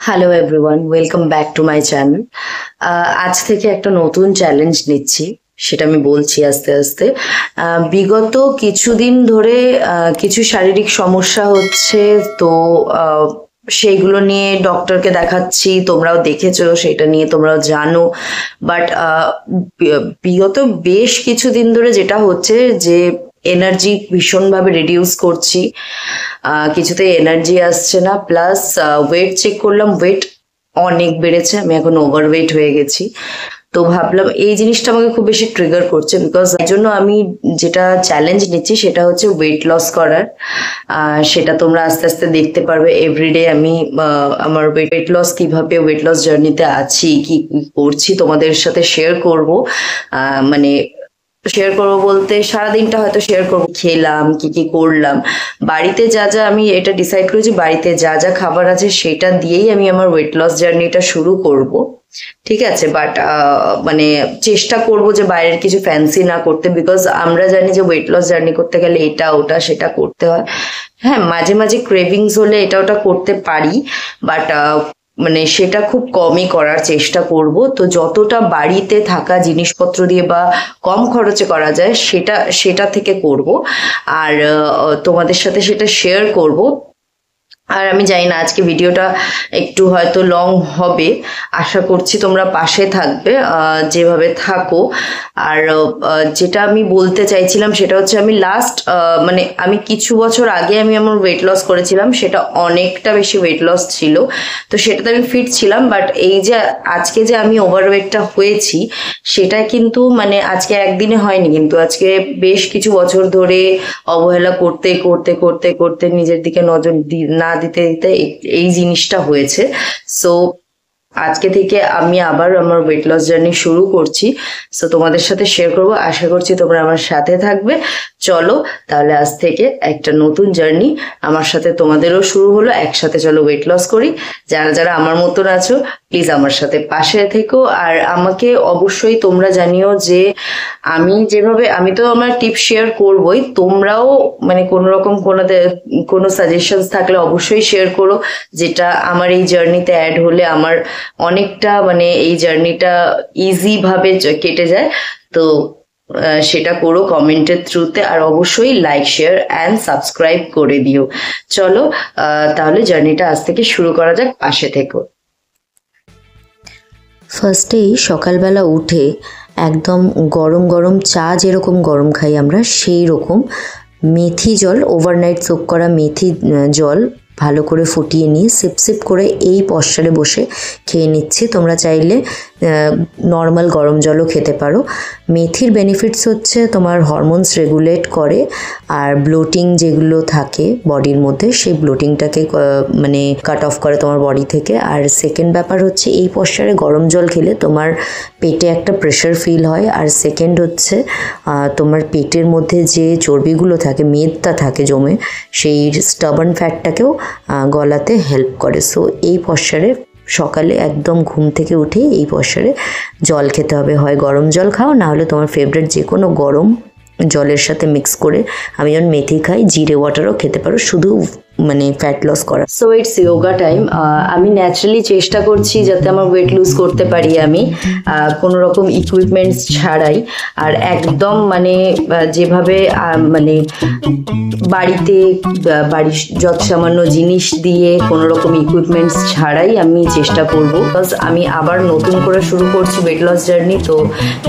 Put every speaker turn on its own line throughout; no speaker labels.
Hello everyone, welcome back to my channel. আজ থেকে একটা নতুন চ্যালেঞ্জ নিচ্ছি, সেটা আমি বলছি আস্তে আস্তে। বিগত কিছুদিন ধরে কিছু শারীরিক সমস্যা হচ্ছে, তো সেইগুলো নিয়ে ডক্টরকে দেখাচ্ছি। তোমরাও দেখেছো, সেটা নিয়ে তোমরাও জানো। বাট বিগত বেশ কিছুদিন ধরে যেটা হচ্ছে যে এনার্জি ভীষণভাবে রিডিউস করছি, কিছুতে এনার্জি আসছে না। প্লাস ওয়েট চেক করলাম, ওয়েট অনেক বেড়েছে, আমি এখন ওভারওয়েট হয়ে গেছি। তো ভাবলাম এই জিনিসটা আমাকে খুব বেশি ট্রিগার করছে, বিকজ এই জন্য আমি যেটা চ্যালেঞ্জ নিচ্ছি সেটা হচ্ছে ওয়েট লস করার। সেটা তোমরা আস্তে আস্তে দেখতে পারবে। এভরিডে আমি আমার ওয়েট লস কিভাবে, ওয়েট লস জার্নিতে আছি, কি করছি তোমাদের সাথে শেয়ার করব। মানে শেয়ার করবো বলতে সারাদিনটা হয়তো শেয়ার করবো, খেলাম কি কি করলাম। বাড়িতে যা যা আমি এটা ডিসাইড করেছি, বাড়িতে যা যা খাবার আছে সেটা দিয়েই আমি আমার ওয়েট লস জার্নিটা শুরু করব। ঠিক আছে, বাট মানে চেষ্টা করব যে বাইরের কিছু ফ্যান্সি না করতে, বিকজ আমরা জানি যে ওয়েট লস জার্নি করতে গেলে এটা ওটা সেটা করতে হয়। হ্যাঁ, মাঝে মাঝে ক্রেভিংস হলে এটা ওটা করতে পারি, বাট মানে সেটা খুব কমই করার চেষ্টা করব। তো যতটা বাড়িতে থাকা জিনিসপত্র দিয়ে বা কম খরচে করা যায় সেটা সেটা থেকে করব, আর তোমাদের সাথে সেটা শেয়ার করব। আর আমি জানি না আজকে ভিডিওটা একটু হয়তো লং হবে, আশা করছি তোমরা পাশে থাকবে, যেভাবে থাকো। আর যেটা আমি বলতে চাইছিলাম সেটা হচ্ছে আমি লাস্ট মানে আমি কিছু বছর আগে আমি আমার ওয়েট লস করেছিলাম, সেটা অনেকটা বেশি ওয়েট লস ছিল, তো সেটাতে আমি ফিট ছিলাম। বাট এই যে আজকে যে আমি ওভারওয়েটটা হয়েছি, সেটা কিন্তু মানে আজকে একদিনে হয়নি, কিন্তু আজকে বেশ কিছু বছর ধরে অবহেলা করতে করতে করতে করতে নিজের দিকে নজর না দিতে দিতে এই জিনিসটা হয়েছে। সো আজকে থেকে আমি আবার আমার ওয়েট লস জার্নি শুরু করছি। সো তোমাদের সাথে শেয়ার করব, আশা করছি তোমরা আমার সাথে থাকবে। চলো তাহলে আজ থেকে একটা নতুন জার্নি আমার সাথে তোমাদেরও শুরু হলো। একসাথে চলো ওয়েট লস করি। যারা যারা আমার মতন আছো, প্লিজ আমার সাথে পাশে থেকো। আর আমাকে অবশ্যই তোমরা জানিও যে আমি যেভাবে, আমি তো আমার টিপস শেয়ার করবই, তোমরাও মানে কোনো রকম কোনো সাজেশনস থাকলে অবশ্যই শেয়ার করো, যেটা আমার এই জার্নিতে অ্যাড হলে আমার অনেকটা মানে এই জার্নিটা ইজি ভাবে কেটে যায়। তো সেটা করো কমেন্টের থ্রুতে, আর অবশ্যই লাইক শেয়ার অ্যান্ড সাবস্ক্রাইব করে দিও। চলো তাহলে জার্নিটা আজ থেকে শুরু করা যাক, পাশে থেকো।
ফার্স্টেই সকালবেলা উঠে একদম গরম গরম চা যেরকম গরম খাই আমরা, সেই রকম মেথি জল, ওভারনাইট সোক করা মেথি জল ভালো করে ফুটিয়ে নিয়ে সিপ সিপ করে এই পশ্চারে বসে খেয়ে নিচ্ছি। তোমরা চাইলে নর্মাল গরম জলও খেতে পারো। মেথির বেনিফিটস হচ্ছে তোমার হরমোনস রেগুলেট করে, আর ব্লোটিং যেগুলো থাকে বডির মধ্যে সেই ব্লোটিংটাকে মানে কাট অফ করে তোমার বডি থেকে। আর সেকেন্ড ব্যাপার হচ্ছে এই পশ্চারে গরম জল খেলে তোমার পেটে একটা প্রেশার ফিল হয়। আর সেকেন্ড হচ্ছে তোমার পেটের মধ্যে যে চর্বিগুলো থাকে, মেদটা থাকে জমে, সেই স্টাবার্ন ফ্যাটটাকেও গলাতে হেল্প করে। সো এই পশ্চারে সকালে একদম ঘুম থেকে উঠে এই পশ্চারে জল খেতে হবে। হয় গরম জল খাও, না হলে তোমার ফেভারিট যে কোনো গরম জলের সাথে মিক্স করে, আমি যেমন মেথি খাই, জিরে ওয়াটারও খেতে পারো, শুধু মানে ফ্যাট লস করা।
So it's yoga time. আমি ন্যাচারালি চেষ্টা করছি যাতে আমার ওয়েট লুজ করতে পারি আমি কোনো রকম ইকুইপমেন্টস ছাড়াই, আর একদম মানে যেভাবে মানে বাড়িতে বাড়ির যত সামান্য জিনিস দিয়ে কোনো রকম ইকুইপমেন্টস ছাড়াই আমি চেষ্টা করব। বিকজ আমি আবার নতুন করে শুরু করছি ওয়েট লস জার্নি, তো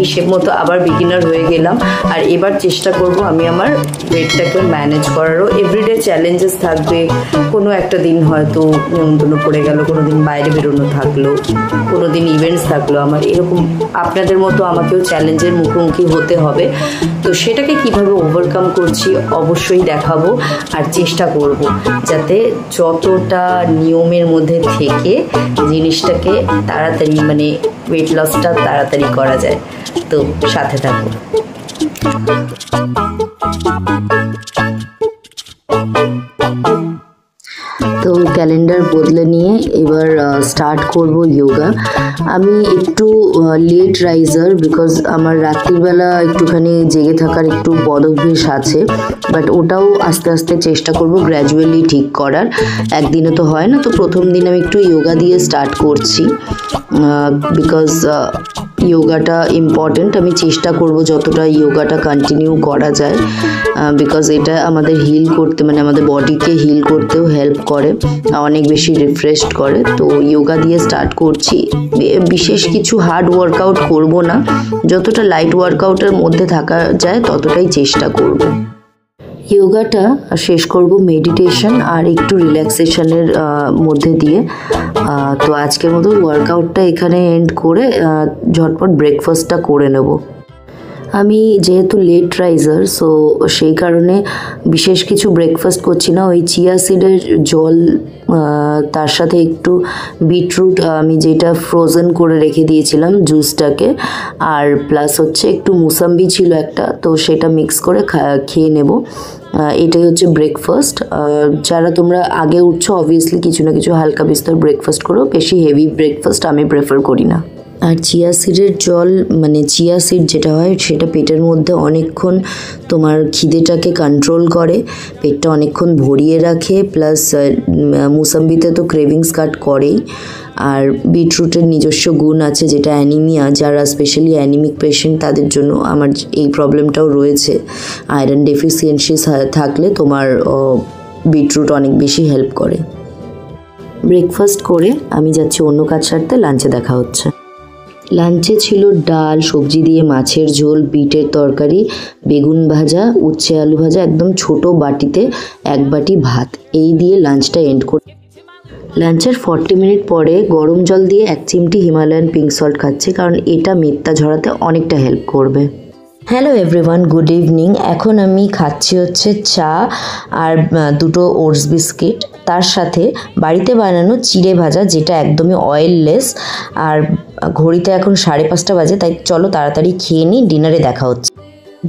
হিসেব মতো আবার বিগিনার হয়ে গেলাম। আর এবার চেষ্টা করব আমি আমার ওয়েটটাকে ম্যানেজ করারও। এভরিডে চ্যালেঞ্জেস থাকবে, কোনো একটা দিন হয়তো নিমন্ত্রণ পড়ে গেল, কোনো দিন বাইরে বেরোনো থাকলো, কোনো দিন ইভেন্টস থাকলো, আমার এরকম আপনাদের মতো আমাকেও চ্যালেঞ্জের মুখোমুখি হতে হবে। তো সেটাকে কিভাবে ওভারকাম করছি অবশ্যই দেখাবো, আর চেষ্টা করব যাতে যতটা নিয়মের মধ্যে থেকে জিনিসটাকে তাড়াতাড়ি মানে ওয়েট লসটা তাড়াতাড়ি করা যায়। তো সাথে থাকো।
তো ক্যালেন্ডার বদলে নিয়ে এবার স্টার্ট করব যোগা। আমি একটু লেট রাইজার, বিকজ আমার রাত্রিবেলা একটুখানি জেগে থাকার একটু বদভ্যাস আছে, বাট ওটাও আস্তে আস্তে চেষ্টা করব গ্র্যাজুয়ালি ঠিক করার। একদিনে তো হয় না, তো প্রথম দিন আমি একটু যোগা দিয়ে স্টার্ট করছি, বিকজ যোগাটা ইম্পর্টেন্ট। আমি চেষ্টা করব যতটা যোগাটা কন্টিনিউ করা যায়, বিকজ এটা আমাদের হিল করতে, মানে আমাদের বডিকে হিল করতেও হেল্প করে, অনেক বেশি রিফ্রেশড করে। তো যোগা দিয়ে স্টার্ট করছি। বিশেষ কিছু হার্ড ওয়ার্কআউট করব না, যতটা লাইট ওয়ার্কআউটের মধ্যে থাকা যায় ততটাই চেষ্টা করব। যোগাটা শেষ করব মেডিটেশন আর একটু রিল্যাক্সেশনের মধ্যে দিয়ে। তো আজকের মতো ওয়ার্কআউটটা এখানে এন্ড করে ঝটপট ব্রেকফাস্টটা করে নেব। আমি যেহেতু লেট রাইজার, সো সেই কারণে বিশেষ কিছু ব্রেকফাস্ট করছি না। ওই চিয়া সিডের জল, তার সাথে একটু বিটরুট আমি যেটা ফ্রোজেন করে রেখে দিয়েছিলাম জুসটাকে, আর প্লাস হচ্ছে একটু মুসাম্বি ছিল একটা, তো সেটা মিক্স করে খেয়ে নেব। এটাই হচ্ছে ব্রেকফাস্ট। যারা তোমরা আগে উঠছো অবভিয়াসলি কিছু না কিছু হালকা বিস্তর ব্রেকফাস্ট করো, বেশি হেভি ব্রেকফাস্ট আমি প্রেফার করি না। আর চিয়া সিডের জল, মানে চিয়া সিড যেটা হয় সেটা পেটের মধ্যে অনেকক্ষণ তোমার খিদেটাকে কন্ট্রোল করে, পেটটা অনেকক্ষণ ভরিয়ে রাখে, প্লাস মুসাম্বিতে তো ক্রেভিংস কাট করেই। আর বিটরুটের নিজস্ব গুণ আছে, যেটা অ্যানিমিয়া, যারা স্পেশালি অ্যানিমিক পেশেন্ট তাদের জন্য, আমার এই প্রবলেমটাও রয়েছে, আয়রন ডেফিসিয়েন্সি থাকলে তোমার বিটরুট অনেক বেশি হেল্প করে। ব্রেকফাস্ট করে আমি যাচ্ছি অন্য কাজ সারতে, লাঞ্চে দেখা হচ্ছে। লাঞ্চে ছিল ডাল, সবজি দিয়ে মাছের ঝোল, বিটের তরকারি, বেগুন ভাজা, উচ্ছে আলু ভাজা, একদম ছোট বাটিতে 1 বাটি ভাত। এই দিয়ে লাঞ্চটা এন্ড করি। লাঞ্চের 40 মিনিট পরে গরম জল দিয়ে 1 চিমটি হিমালয়ান পিঙ্ক সল্ট খাচ্ছি, কারণ এটা মেত্তা ঝরাতে অনেকটা হেল্প করবে। Hello everyone, good evening. এখন আমি খাচ্ছি হচ্ছে চা আর 2টো ওটস বিস্কিট, তার সাথে বাড়িতে বানানো চিড়ে ভাজা, যেটা একদমই অয়েললেস। আর ঘড়িতে এখন 5:30 বাজে, তাই চলো তাড়াতাড়ি খেয়ে নিই, ডিনারে দেখা হচ্ছে।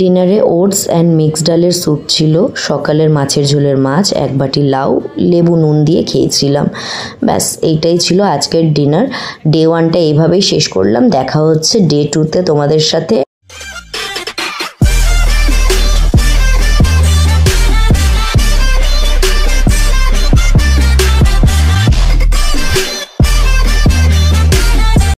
ডিনারে ওটস অ্যান্ড মিক্সড ডালের স্যুপ ছিল, সকালের মাছের ঝোলের মাছ, 1 বাটি লাউ, লেবু নুন দিয়ে খেয়েছিলাম। ব্যাস এইটাই ছিল আজকের ডিনার। ডে 1টা এইভাবেই শেষ করলাম। দেখা হচ্ছে ডে 2তে তোমাদের সাথে।